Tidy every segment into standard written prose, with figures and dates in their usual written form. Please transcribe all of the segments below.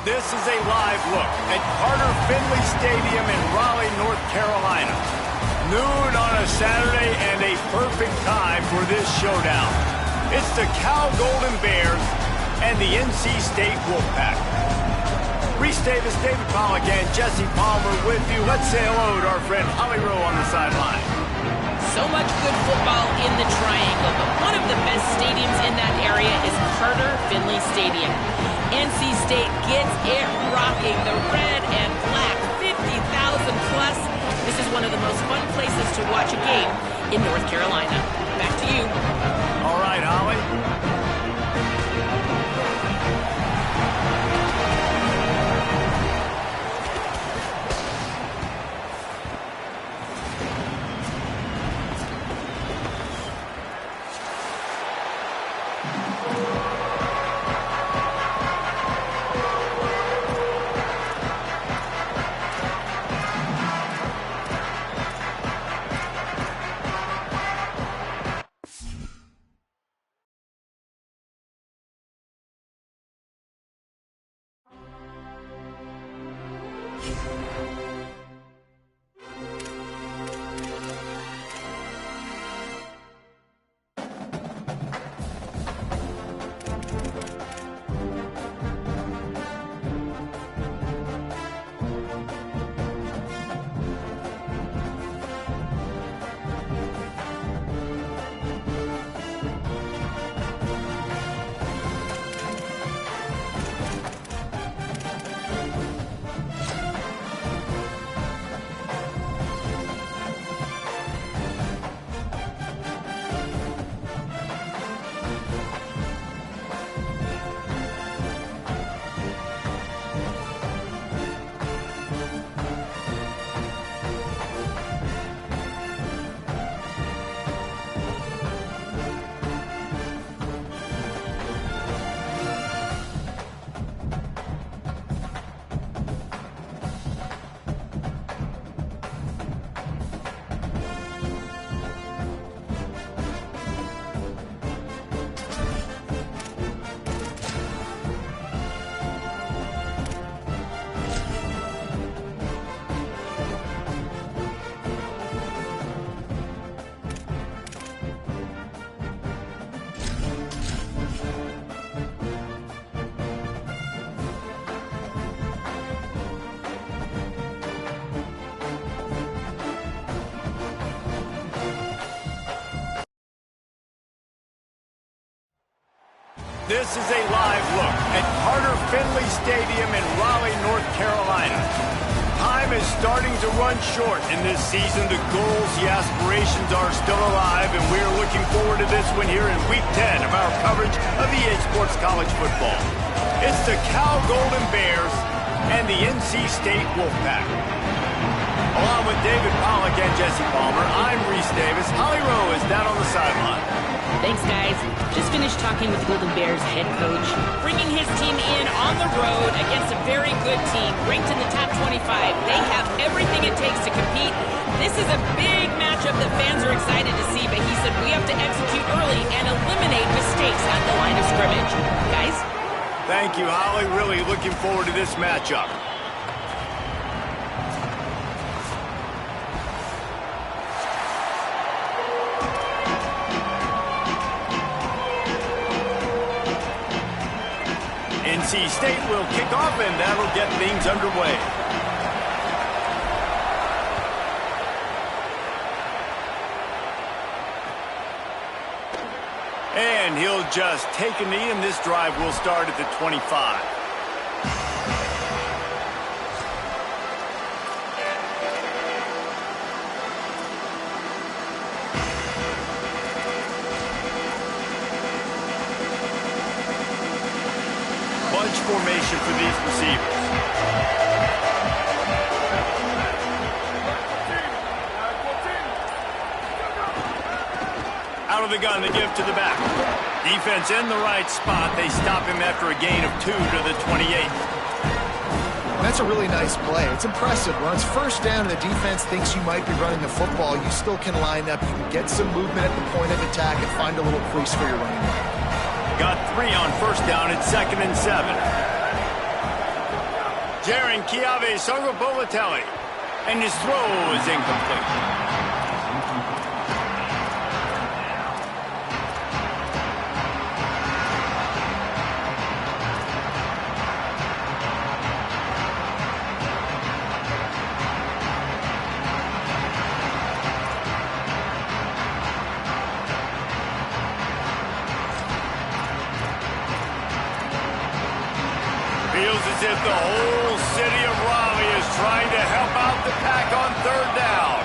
This is a live look at Carter Finley Stadium in Raleigh, North Carolina. Noon on a Saturday and a perfect time for this showdown. It's the Cal Golden Bears and the NC State Wolfpack. Reese Davis, David Pollack, and Jesse Palmer with you. Let's say hello to our friend Holly Rowe on the sideline. So much good football in the Triangle, but one of the best stadiums in that area is Carter Finley Stadium. NC State gets it rocking. The red and black, 50,000 plus. This is one of the most fun places to watch a game in North Carolina. Back to you. All right, Holly. This is a live look at Carter Finley Stadium in Raleigh, North Carolina. Time is starting to run short in this season. The goals, the aspirations are still alive, and we're looking forward to this one here in Week 10 of our coverage of EA Sports College Football. It's the Cal Golden Bears and the NC State Wolfpack. Along with David Pollack and Jesse Palmer, I'm Reese Davis. Holly Rowe is down on the sideline. Thanks, guys. Just finished talking with the Golden Bears head coach, bringing his team in on the road against a very good team, ranked in the top 25. They have everything it takes to compete. This is a big matchup that fans are excited to see, but he said we have to execute early and eliminate mistakes at the line of scrimmage. Guys? Thank you, Holly. Really looking forward to this matchup. NC State will kick off, and that'll get things underway. And he'll just take a knee, and this drive will start at the 25. Bunch formation for these receivers. Out of the gun, they give to the back. Defense in the right spot. They stop him after a gain of 2 to the 28. That's a really nice play. It's impressive. When it's first down and the defense thinks you might be running the football, you still can line up. You can get some movement at the point of attack and find a little crease for your running back. Got 3 on first down at 2nd and 7. Jaron Chiave Sargobolatelli. And his throw is incomplete. Feels as if the whole city of Raleigh is trying to help out the Pack on 3rd down.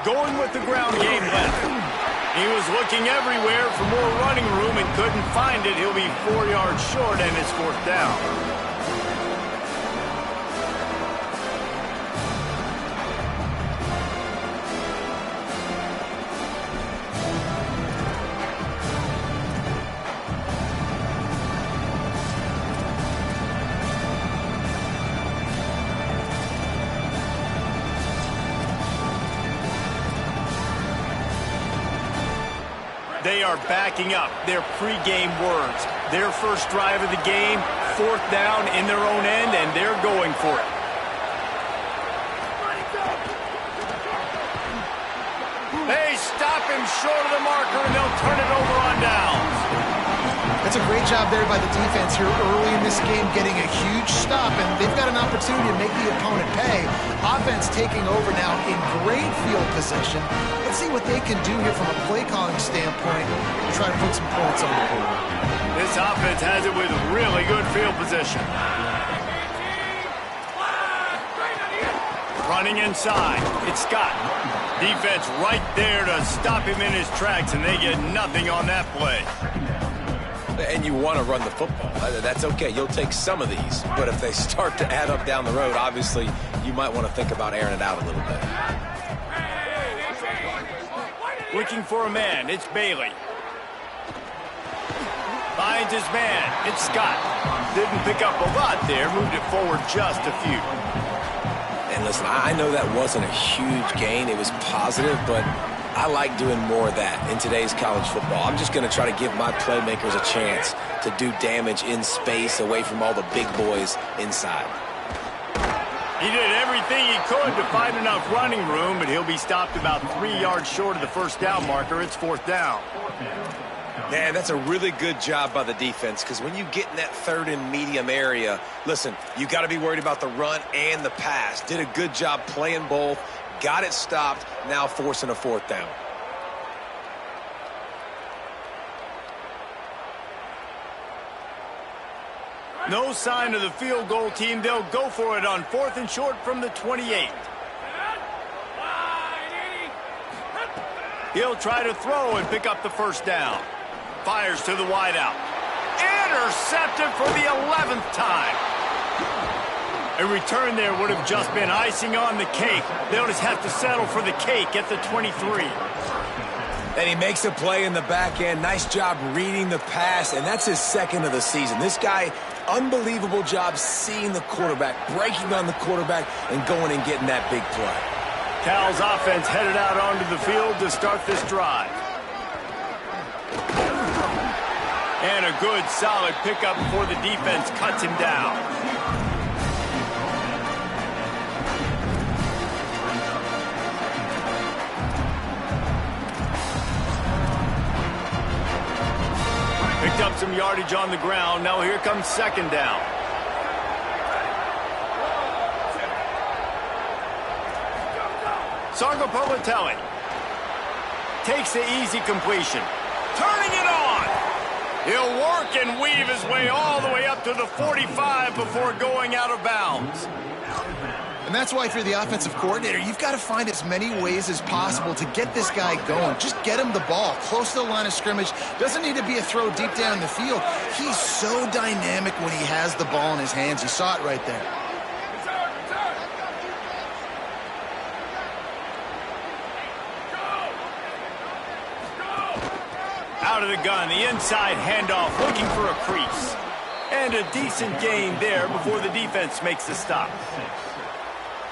Going with the ground game left. He was looking everywhere for more running room and couldn't find it. He'll be 4 yards short and it's 4th down. They are backing up their pregame words. Their first drive of the game, 4th down in their own end, and they're going for it. They stop him short of the marker, and they'll turn it over on downs. That's a great job there by the defense here early in this game, getting a huge stop, and they've got an opportunity to make the opponent pay. Offense taking over now in great field position. Let's see what they can do here from a play calling standpoint to try to put some points on the board. This offense has it with really good field position. Running inside, it's Scott. Defense right there to stop him in his tracks, and they get nothing on that play. And you want to run the football. That's okay. You'll take some of these. But if they start to add up down the road, obviously, you might want to think about airing it out a little bit. Looking for a man. It's Bailey. Finds his man. It's Scott. Didn't pick up a lot there. Moved it forward just a few. And listen, I know that wasn't a huge gain. It was positive, but I like doing more of that in today's college football. I'm just going to try to give my playmakers a chance to do damage in space away from all the big boys inside. He did everything he could to find enough running room, but he'll be stopped about 3 yards short of the first down marker. It's 4th down. Man, that's a really good job by the defense, because when you get in that 3rd and medium area, listen, you got to be worried about the run and the pass. Did a good job playing both. Got it stopped, now forcing a 4th down. No sign of the field goal team. They'll go for it on 4th and short from the 28. He'll try to throw and pick up the first down. Fires to the wideout. Intercepted for the 11th time. A return there would have just been icing on the cake. They'll just have to settle for the cake at the 23. And he makes a play in the back end. Nice job reading the pass, and that's his 2nd of the season. This guy, unbelievable job seeing the quarterback, breaking on the quarterback, and going and getting that big play. Cal's offense headed out onto the field to start this drive. And a good, solid pickup before the defense cuts him down. Picked up some yardage on the ground. Now here comes 2nd down. Sargobolatelli takes the easy completion. Turning it on. He'll work and weave his way all the way up to the 45 before going out of bounds. And that's why if you're the offensive coordinator, you've got to find as many ways as possible to get this guy going. Just get him the ball close to the line of scrimmage. Doesn't need to be a throw deep down the field. He's so dynamic when he has the ball in his hands. You saw it right there. Out of the gun, the inside handoff, looking for a crease. And a decent gain there before the defense makes the stop.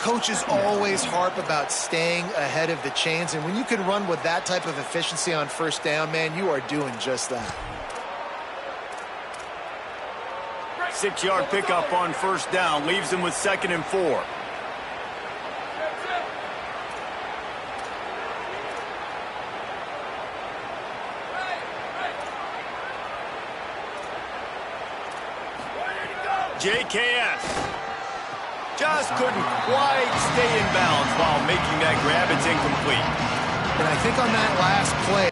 Coaches always harp about staying ahead of the chains, and when you can run with that type of efficiency on first down, man, you are doing just that. 6-yard pickup on first down leaves them with 2nd and 4. JKS just couldn't quite stay in bounds while making that grab. It's incomplete. And I think on that last play,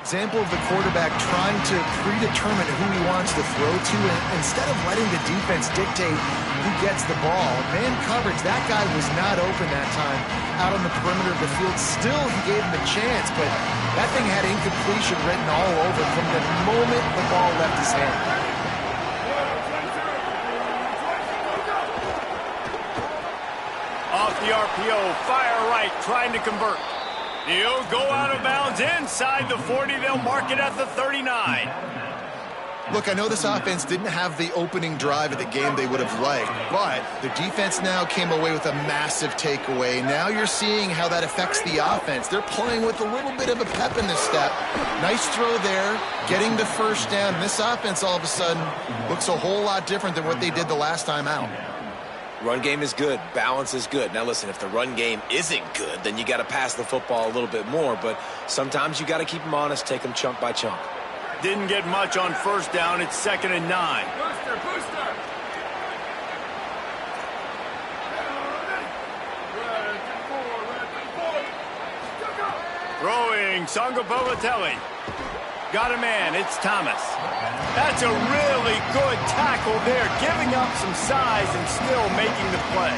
example of the quarterback trying to predetermine who he wants to throw to, and instead of letting the defense dictate who gets the ball. Man coverage, that guy was not open that time out on the perimeter of the field. Still, he gave him a chance, but that thing had incompletion written all over from the moment the ball left his hand. Off the RPO, fire right, trying to convert. He'll go out of bounds inside the 40. They'll mark it at the 39. Look, I know this offense didn't have the opening drive of the game they would have liked, but the defense now came away with a massive takeaway. Now you're seeing how that affects the offense. They're playing with a little bit of a pep in the step. Nice throw there, getting the first down. This offense all of a sudden looks a whole lot different than what they did the last time out. Run game is good. Balance is good. Now, listen, if the run game isn't good, then you got to pass the football a little bit more. But sometimes you got to keep them honest, take them chunk by chunk. Didn't get much on first down. It's 2nd and 9. Booster. Throwing, Sangapolatelli. Got a man, it's Thomas. That's a really good tackle there, giving up some size and still making the play.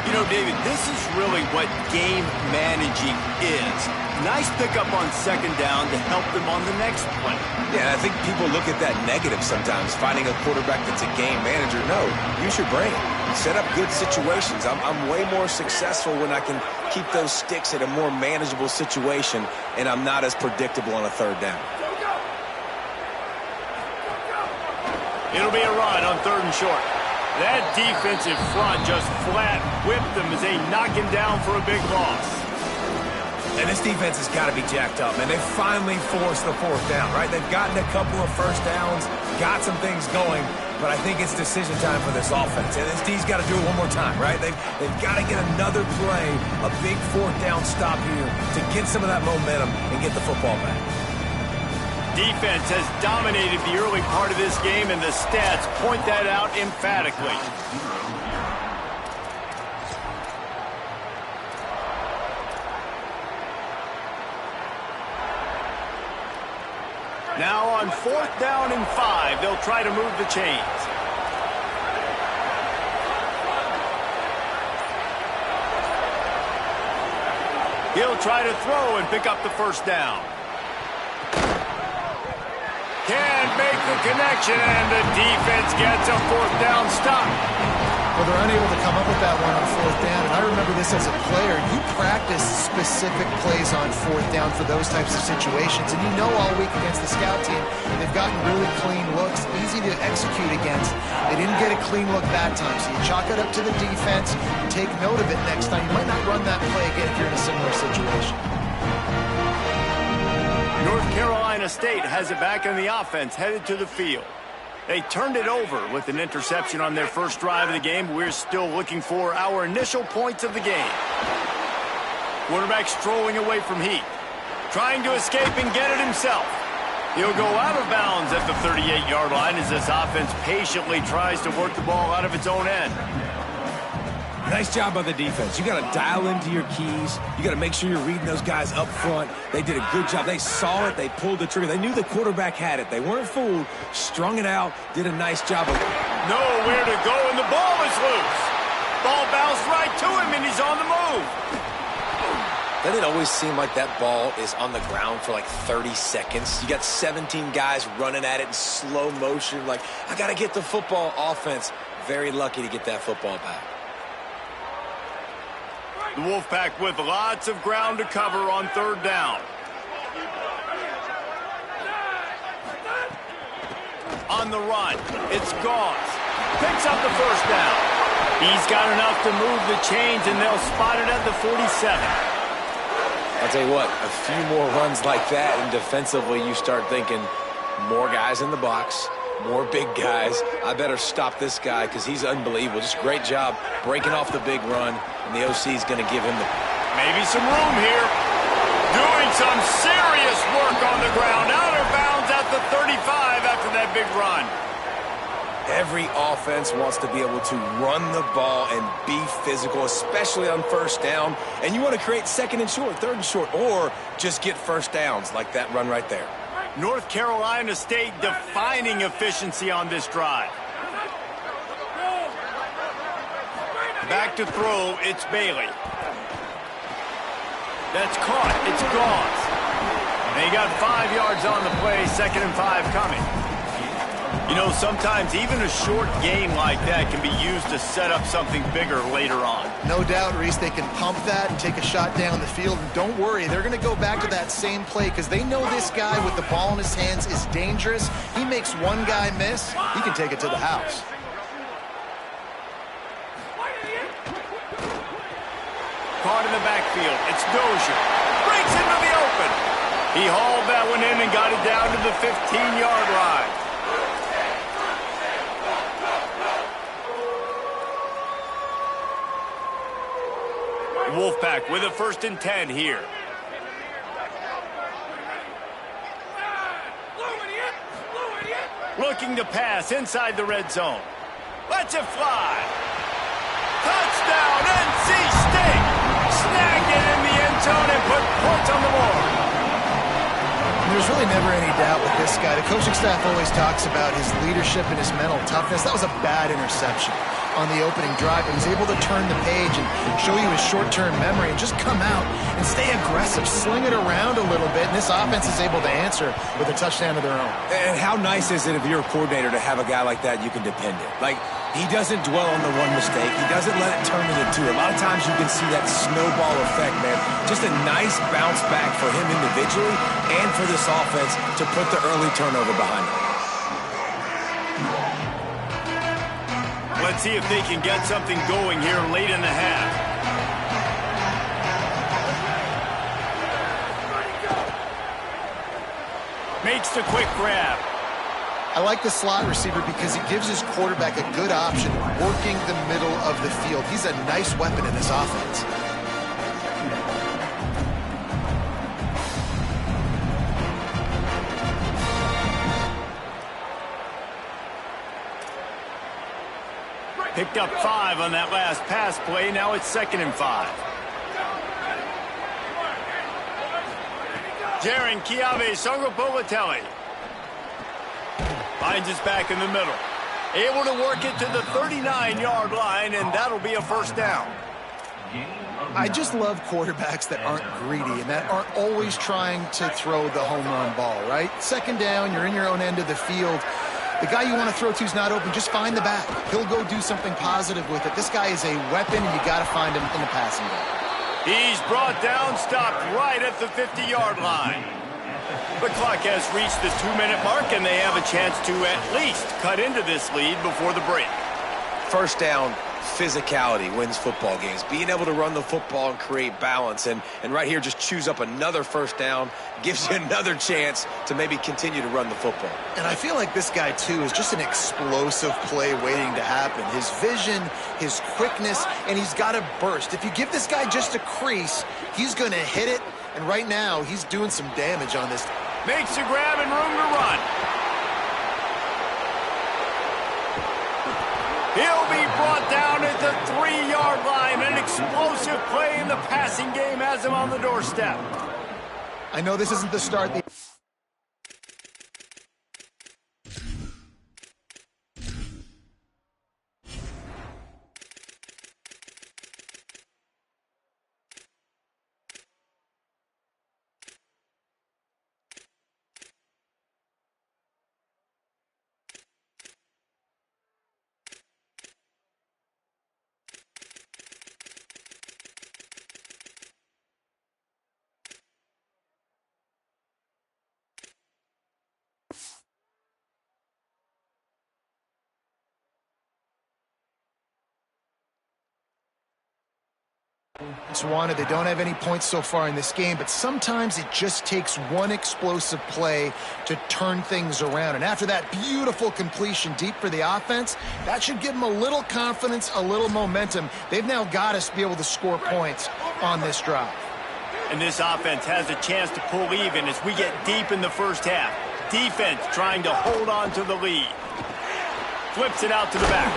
You know, David, this is really what game managing is. Nice pickup on 2nd down to help them on the next play. Yeah, I think people look at that negative sometimes, finding a quarterback that's a game manager. No, use your brain. Set up good situations. I'm way more successful when I can keep those sticks at a more manageable situation, and I'm not as predictable on a 3rd down. It'll be a run on 3rd and short. That defensive front just flat whipped them as they knock him down for a big loss. And this defense has got to be jacked up, man. They finally forced the 4th down, right? They've gotten a couple of first downs, got some things going, but I think it's decision time for this offense. And this D's got to do it one more time, right? They've got to get another play, a big 4th down stop here to get some of that momentum and get the football back. Defense has dominated the early part of this game, and the stats point that out emphatically. Now on 4th down and 5, they'll try to move the chains. He'll try to throw and pick up the first down. Can't make the connection, and the defense gets a 4th down stop. Well, they're unable to come up with that one on 4th down, and I remember this as a player. You practice specific plays on 4th down for those types of situations, and you know all week against the scout team, they've gotten really clean looks, easy to execute against. They didn't get a clean look that time, so you chalk it up to the defense, take note of it next time. You might not run that play again if you're in a similar situation. North Carolina State has it back in the offense, headed to the field. They turned it over with an interception on their first drive of the game. We're still looking for our initial points of the game. Quarterback strolling away from Heath, trying to escape and get it himself. He'll go out of bounds at the 38-yard line as this offense patiently tries to work the ball out of its own end. Nice job by the defense. You got to dial into your keys. You got to make sure you're reading those guys up front. They did a good job. They saw it. They pulled the trigger. They knew the quarterback had it. They weren't fooled. Strung it out. Did a nice job of it. Nowhere to go, and the ball is loose. Ball bounced right to him, and he's on the move. Doesn't it always seem like that ball is on the ground for like 30 seconds? You got 17 guys running at it in slow motion. Like, I got to get the football. Offense very lucky to get that football back. The Wolfpack with lots of ground to cover on third down. On the run, it's Gauze. Picks up the first down. He's got enough to move the chains, and they'll spot it at the 47. I'll tell you what, a few more runs like that, and defensively you start thinking more guys in the box, more big guys. I better stop this guy because he's unbelievable. Just great job breaking off the big run, and the OC is going to give him the... Maybe some room here. Doing some serious work on the ground. Out of bounds at the 35 after that big run. Every offense wants to be able to run the ball and be physical, especially on first down. And you want to create second and short, third and short, or just get first downs like that run right there. North Carolina State defining efficiency on this drive. Back to throw, it's Bailey. That's caught, it's Gauze. And he got 5 yards on the play, 2nd and 5 coming. You know, sometimes even a short game like that can be used to set up something bigger later on. No doubt, Reese, they can pump that and take a shot down the field. And don't worry, they're going to go back to that same play because they know this guy with the ball in his hands is dangerous. He makes one guy miss, he can take it to the house. Caught in the backfield, it's Dozier. Breaks into the open. He hauled that one in and got it down to the 15-yard line. Wolfpack with a 1st and 10 here. Looking to pass inside the red zone. Lets it fly. Touchdown, NC State. Snagged it in the end zone and put points on the board. There's really never any doubt with this guy. The coaching staff always talks about his leadership and his mental toughness. That was a bad interception on the opening drive. He was able to turn the page and show you his short-term memory and just come out and stay aggressive, sling it around a little bit, and this offense is able to answer with a touchdown of their own. And how nice is it if you're a coordinator to have a guy like that you can depend on? Like, he doesn't dwell on the one mistake. He doesn't let it turn into two. A lot of times you can see that snowball effect, man. Just a nice bounce back for him individually and for this offense to put the early turnover behind him. Let's see if they can get something going here late in the half. Makes the quick grab. I like the slot receiver because he gives his quarterback a good option working the middle of the field. He's a nice weapon in this offense. Picked up 5 on that last pass play. Now it's 2nd and 5. Jaron Kiave Songopolitelli finds us back in the middle. Able to work it to the 39-yard line, and that'll be a 1st down. I just love quarterbacks that aren't greedy and that aren't always trying to throw the home run ball, right? 2nd down, you're in your own end of the field. The guy you want to throw to is not open. Just find the back. He'll go do something positive with it. This guy is a weapon, and you got to find him in the passing game. He's brought down, stopped right at the 50-yard line. The clock has reached the 2-minute mark, and they have a chance to at least cut into this lead before the break. 1st down, physicality wins football games. Being able to run the football and create balance. And right here, just choose up another 1st down, gives you another chance to maybe continue to run the football. And I feel like this guy, too, is just an explosive play waiting to happen. His vision, his quickness, and he's got a burst. If you give this guy just a crease, he's going to hit it. And right now, he's doing some damage on this. Makes a grab and room to run. He'll be brought down at the 3-yard line. An explosive play in the passing game has him on the doorstep. I know this isn't the start. It's wanted. They don't have any points so far in this game, but sometimes it just takes one explosive play to turn things around. And after that beautiful completion deep for the offense, that should give them a little confidence, a little momentum. They've now got us to be able to score points on this drive. And this offense has a chance to pull even as we get deep in the first half. Defense trying to hold on to the lead. Flips it out to the back.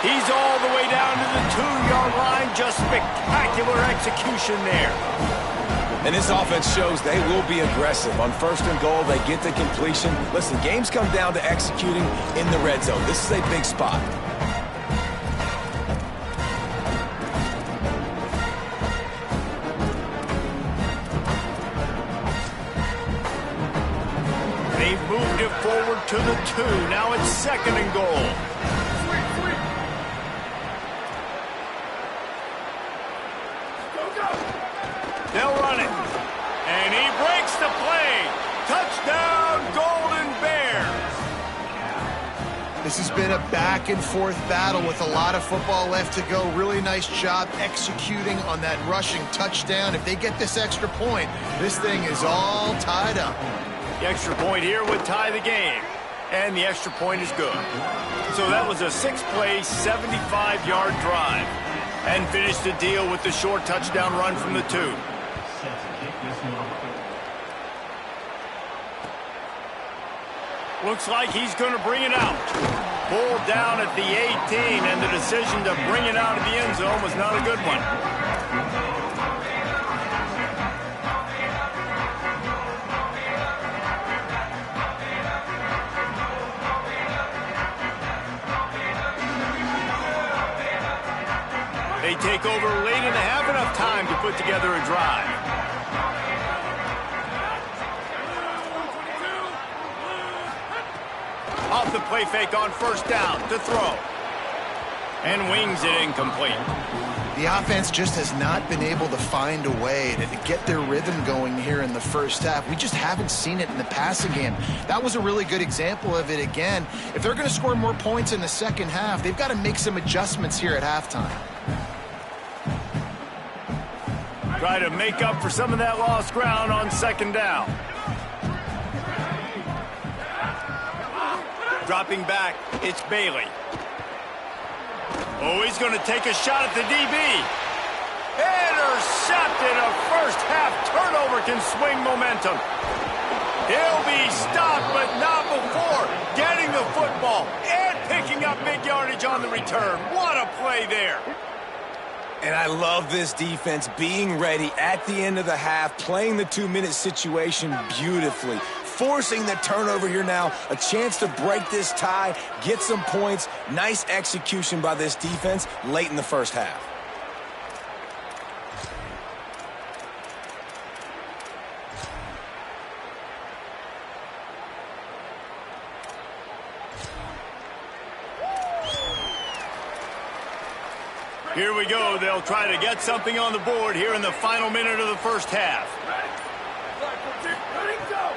He's all the way down to the 2-yard line. Just spectacular execution there. And this offense shows they will be aggressive. On 1st and goal, they get the completion. Listen, games come down to executing in the red zone. This is a big spot. They've moved it forward to the 2. Now it's 2nd and goal. They'll run it. And he breaks the play. Touchdown, Golden Bears. This has been a back-and-forth battle with a lot of football left to go. Really nice job executing on that rushing touchdown. If they get this extra point, this thing is all tied up. The extra point here would tie the game. And the extra point is good. So that was a 6-play, 75-yard drive. And finished the deal with the short touchdown run from the 2. Looks like he's going to bring it out. Pulled down at the 18, and the decision to bring it out of the end zone was not a good one. They take over late and have enough time to put together a drive. Off the play fake on 1st down to throw. And wings it incomplete. The offense just has not been able to find a way to get their rhythm going here in the first half. We just haven't seen it in the passing game. That was a really good example of it again. If they're going to score more points in the second half, they've got to make some adjustments here at halftime. Try to make up for some of that lost ground on 2nd down. Dropping back, it's Bailey. Oh, he's going to take a shot at the DB. Intercepted. A first-half turnover can swing momentum. He'll be stopped, but not before getting the football and picking up big yardage on the return. What a play there. And I love this defense being ready at the end of the half, playing the 2-minute situation beautifully, forcing the turnover here now, a chance to break this tie, get some points. Nice execution by this defense late in the first half. Here we go. They'll try to get something on the board here in the final minute of the first half.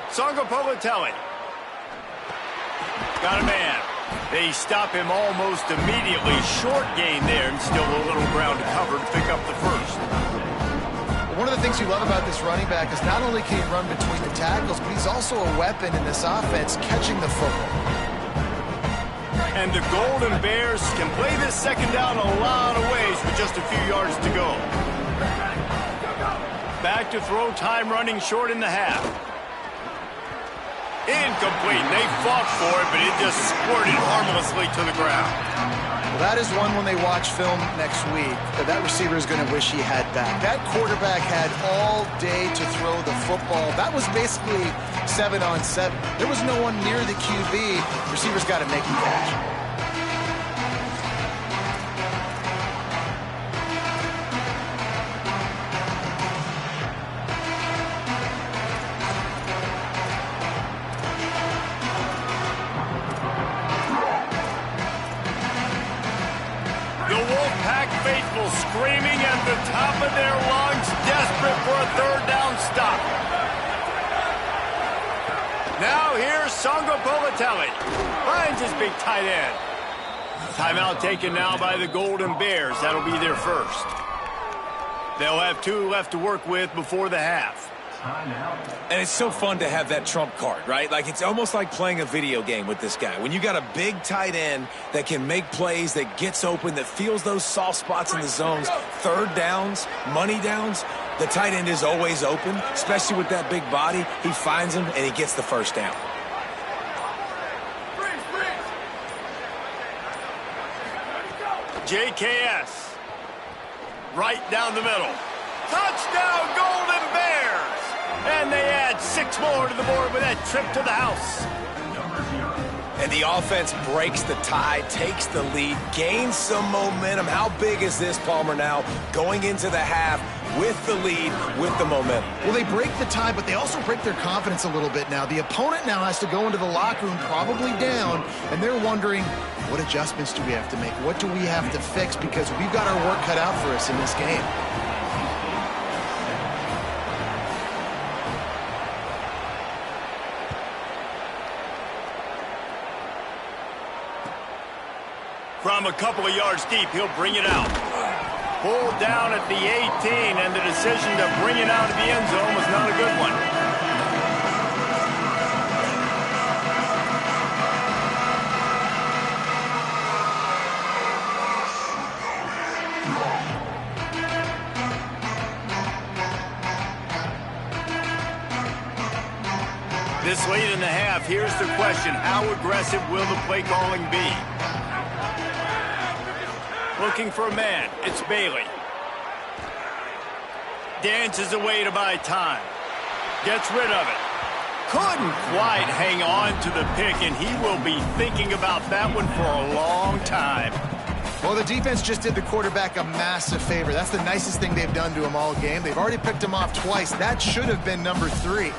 Sangopolitelli. Got a man. They stop him almost immediately. Short gain there, and still a little ground to cover to pick up the first. One of the things you love about this running back is not only can he run between the tackles, but he's also a weapon in this offense, catching the football. And the Golden Bears can play this 2nd down a lot of ways with just a few yards to go. Back to throw, time running short in the half. Incomplete. They fought for it, but it just squirted harmlessly to the ground. Well, that is one when they watch film next week that receiver is going to wish he had back. That quarterback had all day to throw the football. That was basically 7-on-7. There was no one near the QB. Receiver's got to make the catch. Screaming at the top of their lungs, desperate for a 3rd down stop. Now here's Sangopolitelli. Finds his big tight end. Timeout taken now by the Golden Bears. That'll be their first. They'll have 2 left to work with before the half. And it's so fun to have that trump card, right? Like, it's almost like playing a video game with this guy. When you got a big tight end that can make plays, that gets open, that feels those soft spots in the zones, third downs, money downs, the tight end is always open, especially with that big body. He finds him, and he gets the first down. JKS. Right down the middle. Touchdown, Golden Bears! And they add 6 more to the board with that trip to the house. And the offense breaks the tie, takes the lead, gains some momentum. How big is this, Palmer, now going into the half with the lead, with the momentum? Well, they break the tie, but they also break their confidence a little bit now. The opponent now has to go into the locker room probably down, and they're wondering, what adjustments do we have to make? What do we have to fix? Because we've got our work cut out for us in this game. From a couple of yards deep, he'll bring it out. Pulled down at the 18, and the decision to bring it out of the end zone was not a good one. This late in the half, here's the question. How aggressive will the play calling be? Looking for a man. It's Bailey. Dances away to buy time. Gets rid of it. Couldn't quite hang on to the pick, and he will be thinking about that one for a long time. Well, the defense just did the quarterback a massive favor. That's the nicest thing they've done to him all game. They've already picked him off twice. That should have been number 3.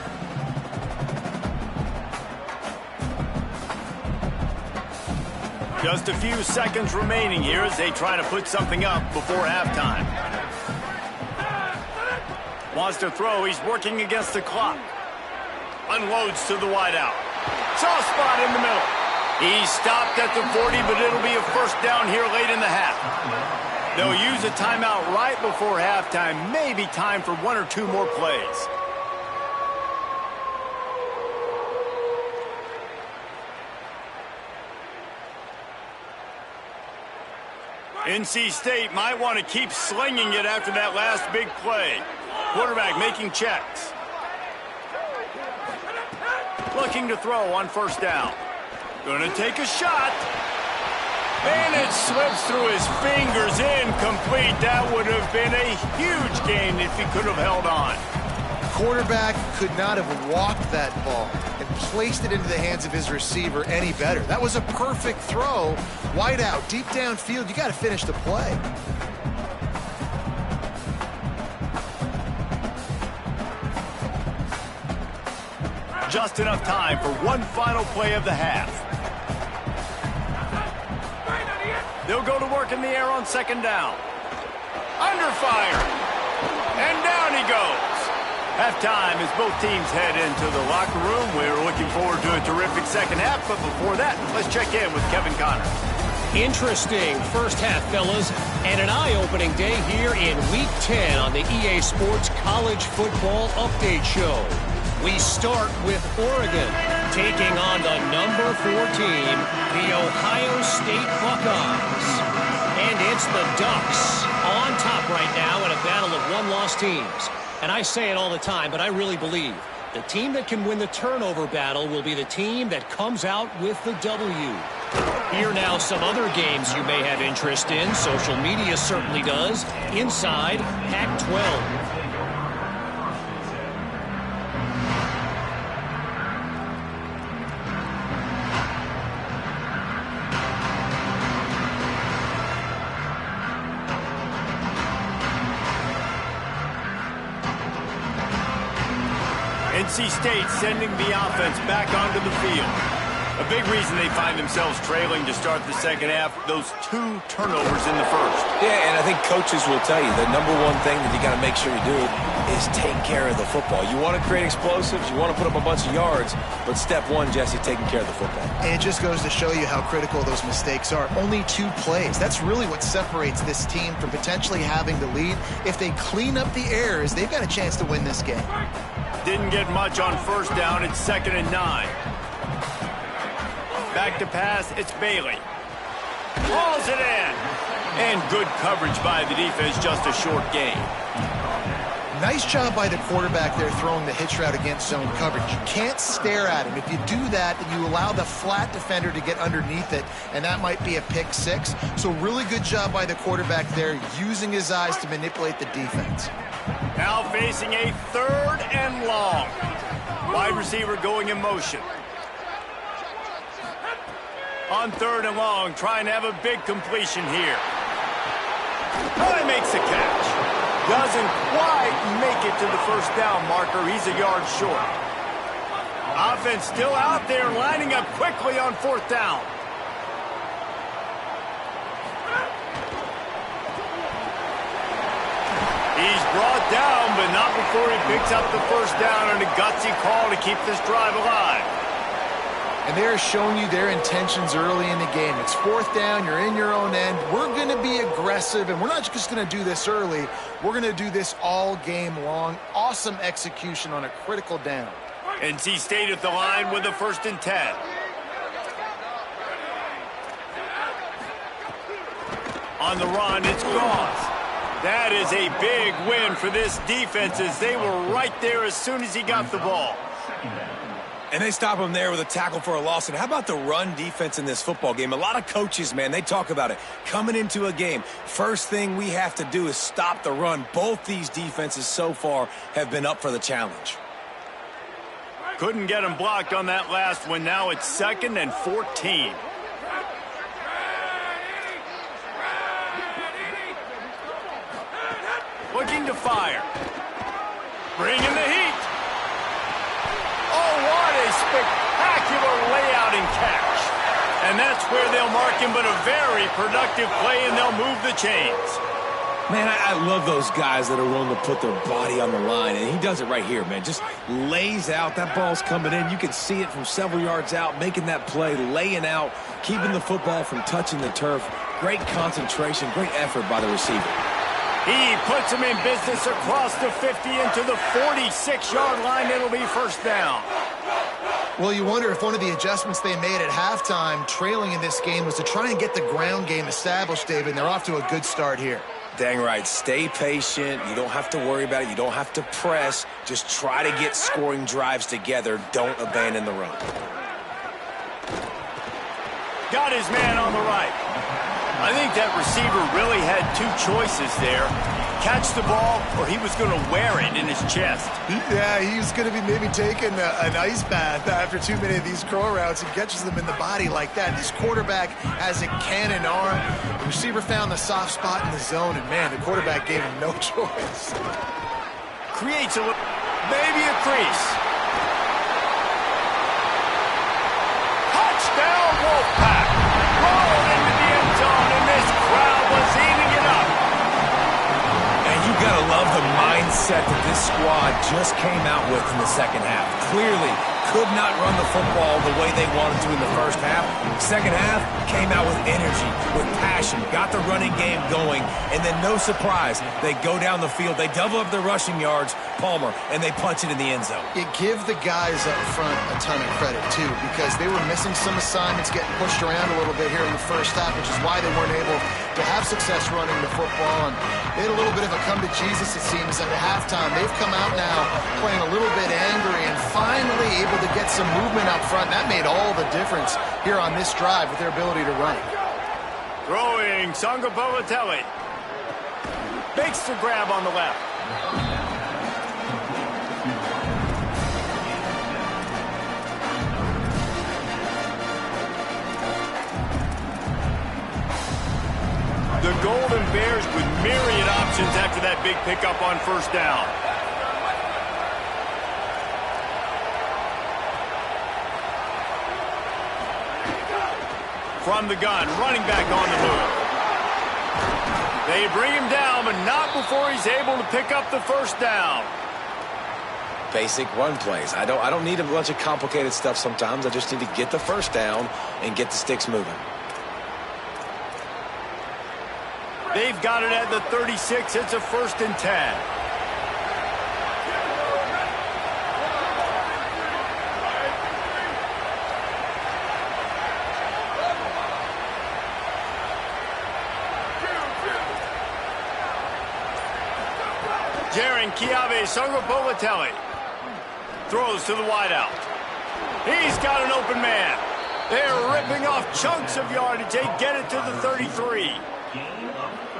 Just a few seconds remaining here as they try to put something up before halftime. Wants to throw. He's working against the clock. Unloads to the wideout. Soft spot in the middle. He stopped at the 40, but it'll be a first down here late in the half. They'll use a timeout right before halftime. Maybe time for 1 or 2 more plays. NC State might want to keep slinging it after that last big play. Quarterback making checks. Looking to throw on first down. Going to take a shot. And it slips through his fingers, incomplete. That would have been a huge gain if he could have held on. Quarterback could not have walked that ball and placed it into the hands of his receiver any better. That was a perfect throw. Wide out, deep downfield. You got to finish the play. Just enough time for one final play of the half. They'll go to work in the air on second down. Under fire. And down he goes. Halftime as both teams head into the locker room. We're looking forward to a terrific second half, but before that, let's check in with Kevin Connor. Interesting first half, fellas, and an eye-opening day here in Week 10 on the EA Sports College Football Update Show. We start with Oregon taking on the number 4 team, the Ohio State Buckeyes. And it's the Ducks on top right now in a battle of one-loss teams. And I say it all the time, but I really believe the team that can win the turnover battle will be the team that comes out with the W. Here now some other games you may have interest in. Social media certainly does. Inside Pac-12. NC State sending the offense back onto the field. A big reason they find themselves trailing to start the second half, those 2 turnovers in the first. Yeah, and I think coaches will tell you the number one thing that you got to make sure you do is take care of the football. You want to create explosives, you want to put up a bunch of yards, but step one, Jesse, taking care of the football. And it just goes to show you how critical those mistakes are. Only 2 plays. That's really what separates this team from potentially having the lead. If they clean up the errors, they've got a chance to win this game. Didn't get much on first down. It's 2nd and 9. Back to pass, it's Bailey. Hauls it in. And good coverage by the defense, just a short gain. Nice job by the quarterback there throwing the hitch route against zone coverage. You can't stare at him. If you do that, then you allow the flat defender to get underneath it, and that might be a pick 6. So really good job by the quarterback there, using his eyes to manipulate the defense. Now facing a 3rd and long. Wide receiver going in motion. On 3rd and long, trying to have a big completion here. He makes the catch. Doesn't quite make it to the first down marker. He's a yard short. Offense still out there, lining up quickly on 4th down. He's brought down, but not before he picks up the first down and a gutsy call to keep this drive alive. And they're showing you their intentions early in the game. It's 4th down, you're in your own end. We're going to be aggressive, and we're not just going to do this early. We're going to do this all game long. Awesome execution on a critical down. NC State at the line with a 1st and 10. On the run, it's Goss. That is a big win for this defense as they were right there as soon as he got the ball. And they stop him there with a tackle for a loss. And how about the run defense in this football game? A lot of coaches, man, they talk about it. Coming into a game, first thing we have to do is stop the run. Both these defenses so far have been up for the challenge. Couldn't get him blocked on that last one. Now it's 2nd and 14. Looking to fire. Bringing the heat. Oh, what a spectacular layout and catch. And that's where they'll mark him, but a very productive play, and they'll move the chains. Man, I love those guys that are willing to put their body on the line, and he does it right here, man. Just lays out. That ball's coming in. You can see it from several yards out, making that play, laying out, keeping the football from touching the turf. Great concentration, great effort by the receiver. He puts him in business across the 50 into the 46-yard line. It'll be first down. Well, you wonder if one of the adjustments they made at halftime, trailing in this game, was to try and get the ground game established, David, and they're off to a good start here. Dang right. Stay patient. You don't have to worry about it. You don't have to press. Just try to get scoring drives together. Don't abandon the run. Got his man on the right. I think that receiver really had 2 choices there. Catch the ball, or he was going to wear it in his chest. Yeah, he's going to be maybe taking an ice bath after too many of these curl routes. He catches them in the body like that. This quarterback has a cannon arm. The receiver found the soft spot in the zone, and, man, the quarterback gave him no choice. Creates a maybe a crease. Touchdown, Wolfpack. Rolled into the end zone, and this crowd was eating it up. And you got to love the mindset that this squad just came out with in the second half. Clearly could not run the football the way they wanted to in the first half. Second half came out with energy, with passion, got the running game going, and then no surprise, they go down the field, they double up their rushing yards, Palmer, and they punch it in the end zone. You give the guys up front a ton of credit, too, because they were missing some assignments, getting pushed around a little bit here in the first half, which is why they weren't able to have success running the football. And they had a little bit of a come to Jesus, it seems, at the halftime. They've come out now playing a little bit angry and finally able to get some movement up front. That made all the difference here on this drive with their ability to run. Throwing Sangapolatelli. Makes the grab on the left. The Golden Bears with myriad options after that big pickup on first down. From the gun, running back on the move. They bring him down, but not before he's able to pick up the first down. Basic run plays. I don't need a bunch of complicated stuff sometimes. I just need to get the first down and get the sticks moving. They've got it at the 36. It's a 1st and 10. Chiave Sangopolitelli throws to the wideout. He's got an open man. They're ripping off chunks of yardage. They get it to the 33.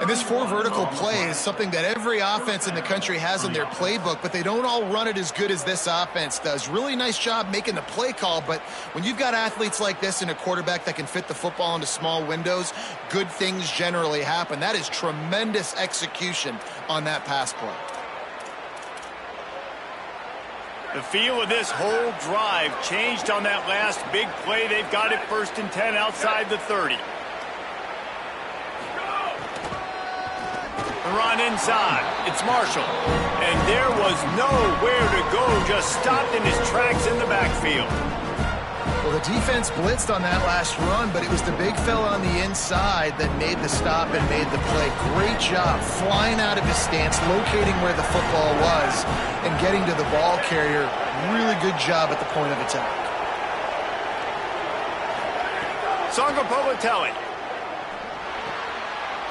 And this 4 vertical play is something that every offense in the country has in their playbook, but they don't all run it as good as this offense does. Really nice job making the play call, but when you've got athletes like this and a quarterback that can fit the football into small windows, good things generally happen. That is tremendous execution on that pass play. The feel of this whole drive changed on that last big play. They've got it 1st and 10 outside the 30. The run inside. It's Marshall. And there was nowhere to go. Just stopped in his tracks in the backfield. Well, the defense blitzed on that last run, but it was the big fella on the inside that made the stop and made the play. Great job flying out of his stance, locating where the football was, and getting to the ball carrier. Really good job at the point of attack. Sangopolitelli.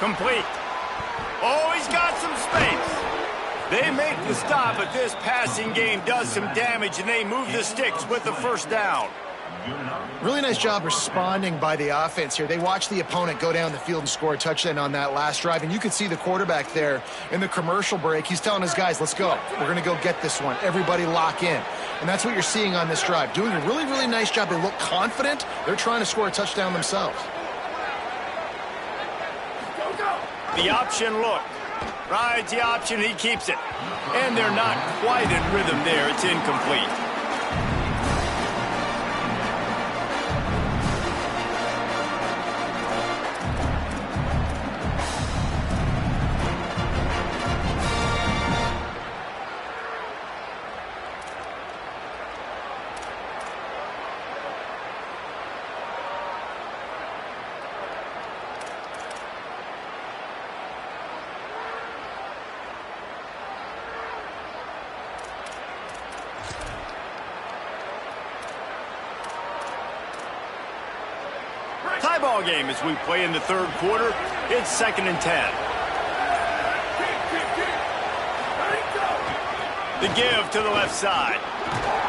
Complete. Oh, he's got some space. They make the stop, but this passing game does some damage, and they move the sticks with the 1st down. Really nice job responding by the offense here. They watched the opponent go down the field and score a touchdown on that last drive, and you could see the quarterback there in the commercial break. He's telling his guys, let's go. We're going to go get this one. Everybody lock in. And that's what you're seeing on this drive. Doing a really, really nice job. They look confident. They're trying to score a touchdown themselves. The option look. Rides the option, he keeps it. And they're not quite in rhythm there. It's incomplete. Tie ball game as we play in the 3rd quarter. It's 2nd and 10. The give to the left side.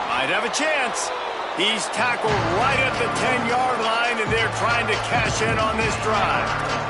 Might have a chance. He's tackled right at the 10-yard line, and they're trying to cash in on this drive.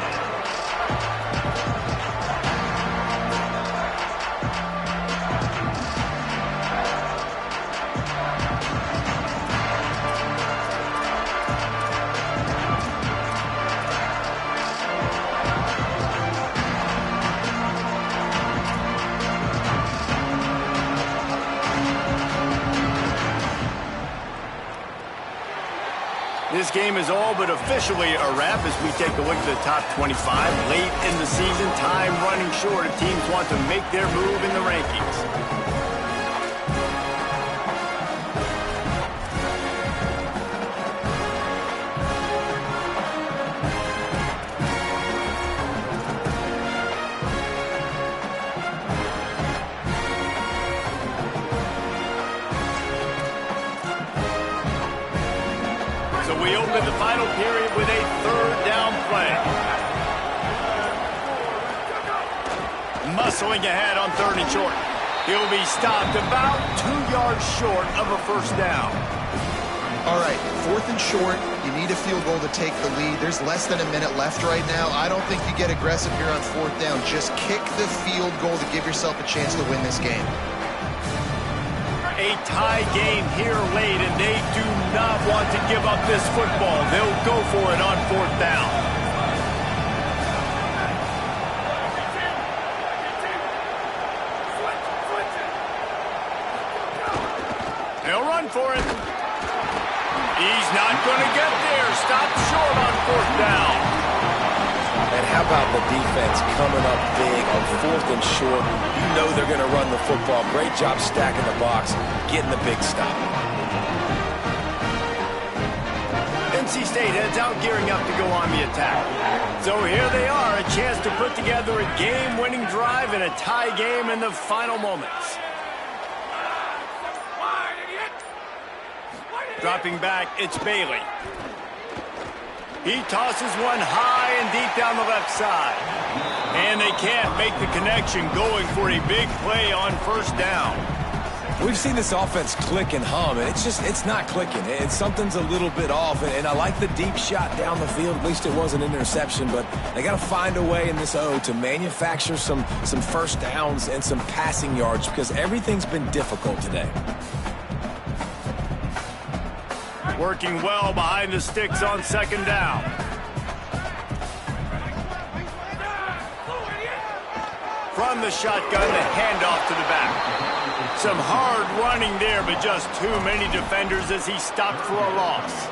This game is all but officially a wrap as we take a look at the top 25. Late in the season, time running short if teams want to make their move in the rankings. We open the final period with a 3rd down play. Muscling ahead on 3rd and short. He'll be stopped about 2 yards short of a 1st down. All right, 4th and short. You need a field goal to take the lead. There's less than a minute left right now. I don't think you get aggressive here on 4th down. Just kick the field goal to give yourself a chance to win this game. A tie game here late, and they do not want to give up this football. They'll go for it on 4th down. They'll run for it. He's not going to get there. Stop short on fourth down. And how about the defense coming up big on fourth and short? You know they're going to run the football. Great job stacking the box, getting the big stop. NC State heads out, gearing up to go on the attack. So here they are, a chance to put together a game-winning drive in a tie game in the final moments. Dropping back, it's Bailey. He tosses one high and deep down the left side. And they can't make the connection, going for a big play on first down. We've seen this offense click and hum, and it's not clicking. Something's a little bit off, and I like the deep shot down the field. At least it wasn't an interception, but they got to find a way in this O to manufacture some first downs and some passing yards, because everything's been difficult today. Working well behind the sticks on second down. From the shotgun, the handoff to the back. Some hard running there, but just too many defenders as he stopped for a loss.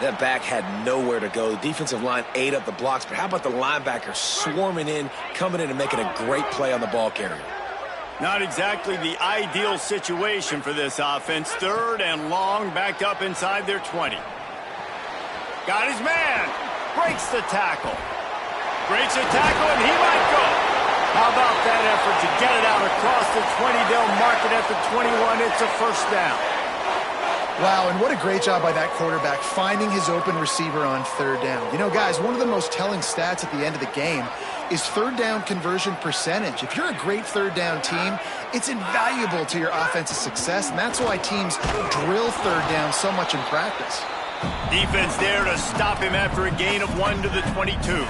That back had nowhere to go. The defensive line ate up the blocks, but how about the linebacker swarming in, coming in and making a great play on the ball carrier? Not exactly the ideal situation for this offense. Third and long, backed up inside their 20. Got his man. Breaks the tackle. Breaks the tackle, and he might go. How about that effort to get it out across the 20? They'll mark it at the 21. It's a first down. Wow, and what a great job by that quarterback finding his open receiver on third down. You know, guys, one of the most telling stats at the end of the game is third down conversion percentage. If you're a great third down team, it's invaluable to your offensive success, and that's why teams drill third down so much in practice. Defense there to stop him after a gain of 1 to the 22.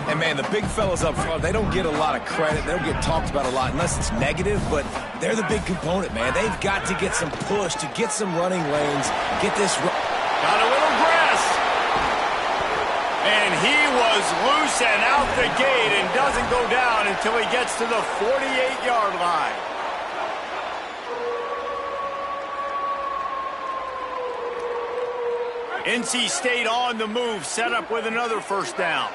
And, man, the big fellas up front, they don't get a lot of credit. They don't get talked about a lot unless it's negative, but they're the big component, man. They've got to get some push, to get some running lanes, get this... Got a little grass. And he was loose and out the gate and doesn't go down until he gets to the 48-yard line. NC State on the move, set up with another first down.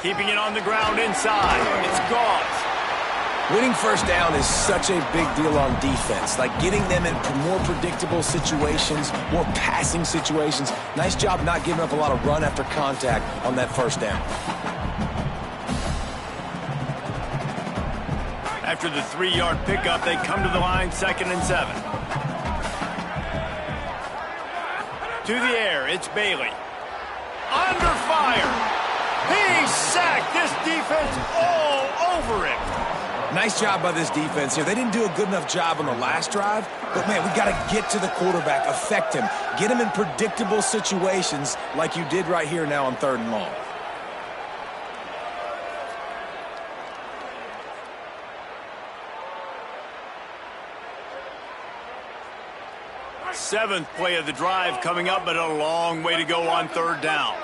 Keeping it on the ground inside. It's Gauze. Winning first down is such a big deal on defense, like getting them into more predictable situations, more passing situations. Nice job not giving up a lot of run after contact on that first down. After the 3-yard pickup, they come to the line, 2nd and 7. To the air, it's Bailey. Under fire. He's sacked. This defense all over him. Nice job by this defense here. They didn't do a good enough job on the last drive, but, man, we got to get to the quarterback, affect him, get him in predictable situations like you did right here now on 3rd and long. Seventh play of the drive coming up, but a long way to go on 3rd down.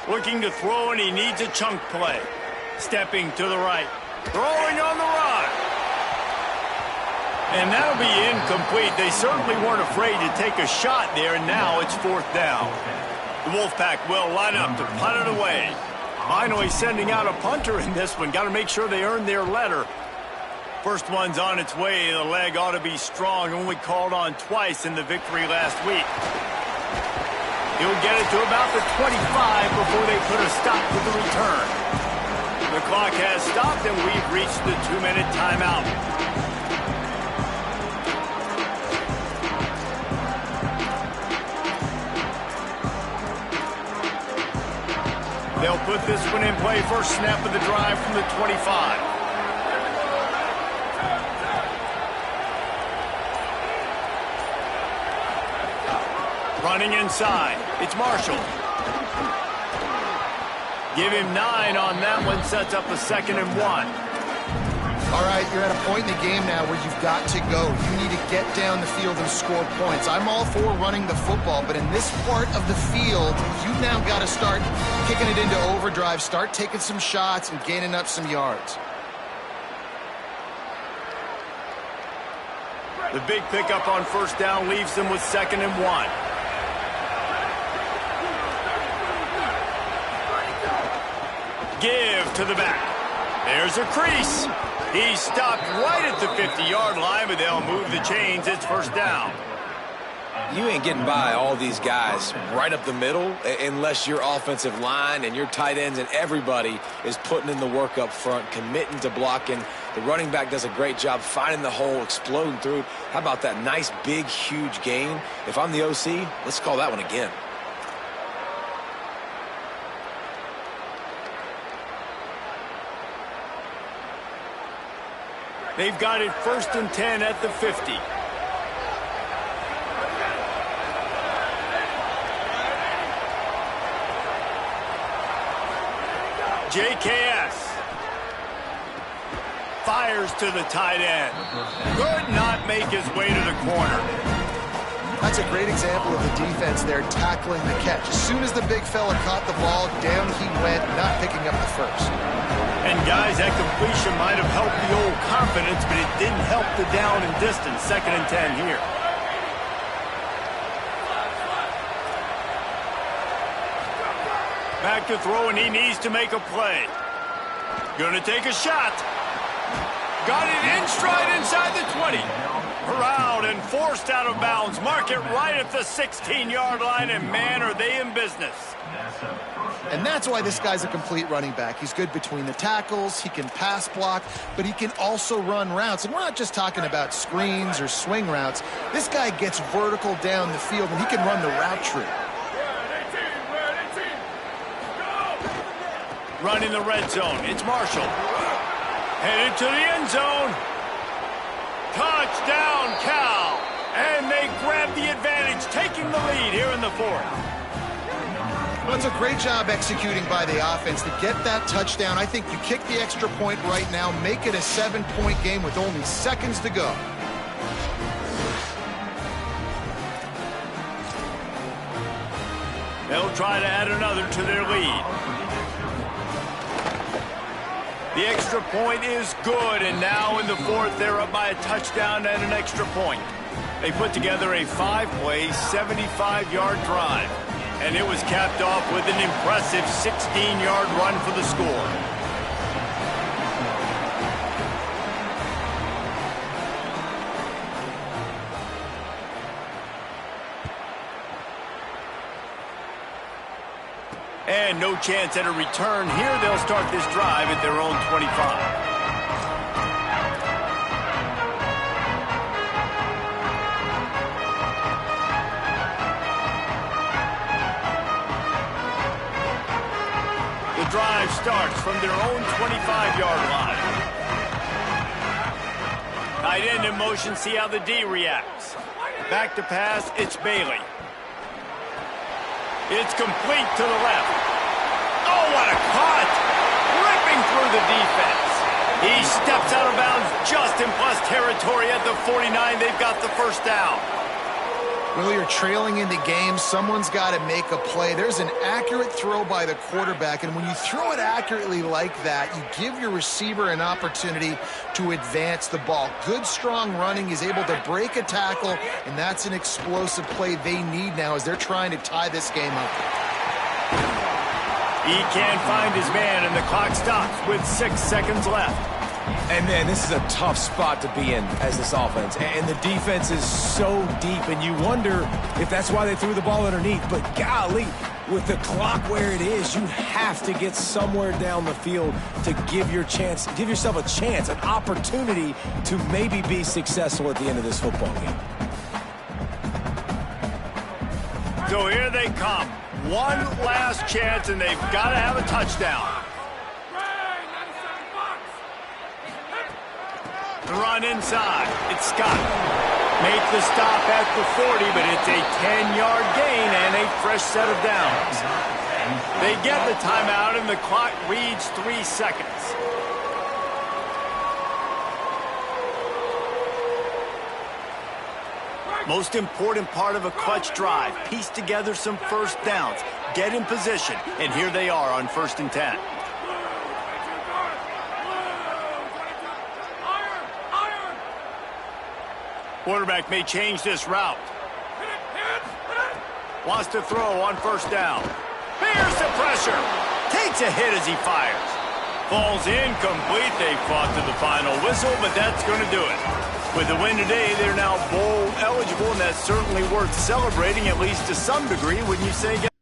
Looking to throw, and he needs a chunk play. Stepping to the right. Throwing on the run. And that'll be incomplete. They certainly weren't afraid to take a shot there, and now it's 4th down. The Wolfpack will line up to punt it away. Finally sending out a punter in this one. Got to make sure they earn their letter. First one's on its way. The leg ought to be strong. Only called on twice in the victory last week. He'll get it to about the 25 before they put a stop to the return. The clock has stopped, and we've reached the 2-minute timeout. They'll put this one in play. First snap of the drive from the 25. Running inside. It's Marshall. Give him 9 on that one. Sets up a 2nd and 1. All right, you're at a point in the game now where you've got to go. You need to get down the field and score points. I'm all for running the football, but in this part of the field, you've now got to start kicking it into overdrive, start taking some shots and gaining up some yards. The big pickup on first down leaves them with 2nd and 1. Give to the back. There's a crease. He stopped right at the 50-yard line, but they'll move the chains. It's first down. You ain't getting by all these guys right up the middle unless your offensive line and your tight ends and everybody is putting in the work up front, committing to blocking. The running back does a great job finding the hole, exploding through. How about that nice, big, huge gain? If I'm the OC, let's call that one again. They've got it 1st and 10 at the 50. JKS fires to the tight end. Could not make his way to the corner. That's a great example of the defense there tackling the catch. As soon as the big fella caught the ball, down he went, not picking up the first. And guys, that completion might have helped the old confidence, but it didn't help the down and distance. 2nd and 10 here. Back to throw, and he needs to make a play. Gonna take a shot. Got it in stride inside the 20. Corralled and forced out of bounds. Mark it right at the 16-yard line, and man, are they in business. And that's why this guy's a complete running back. He's good between the tackles, he can pass block, but he can also run routes. And we're not just talking about screens or swing routes. This guy gets vertical down the field, and he can run the route tree. Run in the red zone. It's Marshall. Headed to the end zone. Touchdown, Cal. And they grab the advantage, taking the lead here in the 4th. Well, it's a great job executing by the offense to get that touchdown. I think you kick the extra point right now, make it a 7-point game with only seconds to go. They'll try to add another to their lead. The extra point is good, and now in the 4th, they're up by a touchdown and an extra point. They put together a 5-play, 75-yard drive. And it was capped off with an impressive 16-yard run for the score. And no chance at a return here. They'll start this drive at their own 25. Drive starts from their own 25-yard line. Tight end in motion, see how the D reacts. Back to pass, it's Bailey. It's complete to the left. Oh, what a cut! Ripping through the defense. He steps out of bounds just in plus territory at the 49. They've got the first down. Well, you're trailing in the game. Someone's got to make a play. There's an accurate throw by the quarterback, and when you throw it accurately like that, you give your receiver an opportunity to advance the ball. Good, strong running. He's able to break a tackle, and that's an explosive play they need now as they're trying to tie this game up. He can't find his man, and the clock stops with 6 seconds left. And, man, this is a tough spot to be in as this offense. And the defense is so deep, and you wonder if that's why they threw the ball underneath. But, golly, with the clock where it is, you have to get somewhere down the field to give yourself a chance, an opportunity to maybe be successful at the end of this football game. So here they come. One last chance, and they've got to have a touchdown. Run inside. It's Scott. Make the stop at the 40, but it's a 10-yard gain and a fresh set of downs. They get the timeout, and the clock reads 3 seconds. Most important part of a clutch drive, piece together some first downs, get in position, and here they are on 1st and 10. Quarterback may change this route. Wants to throw on 1st down. Here's the pressure. Takes a hit as he fires. Falls incomplete. They fought to the final whistle, but that's going to do it. With the win today, they're now bowl eligible, and that's certainly worth celebrating, at least to some degree, wouldn't you say, guys?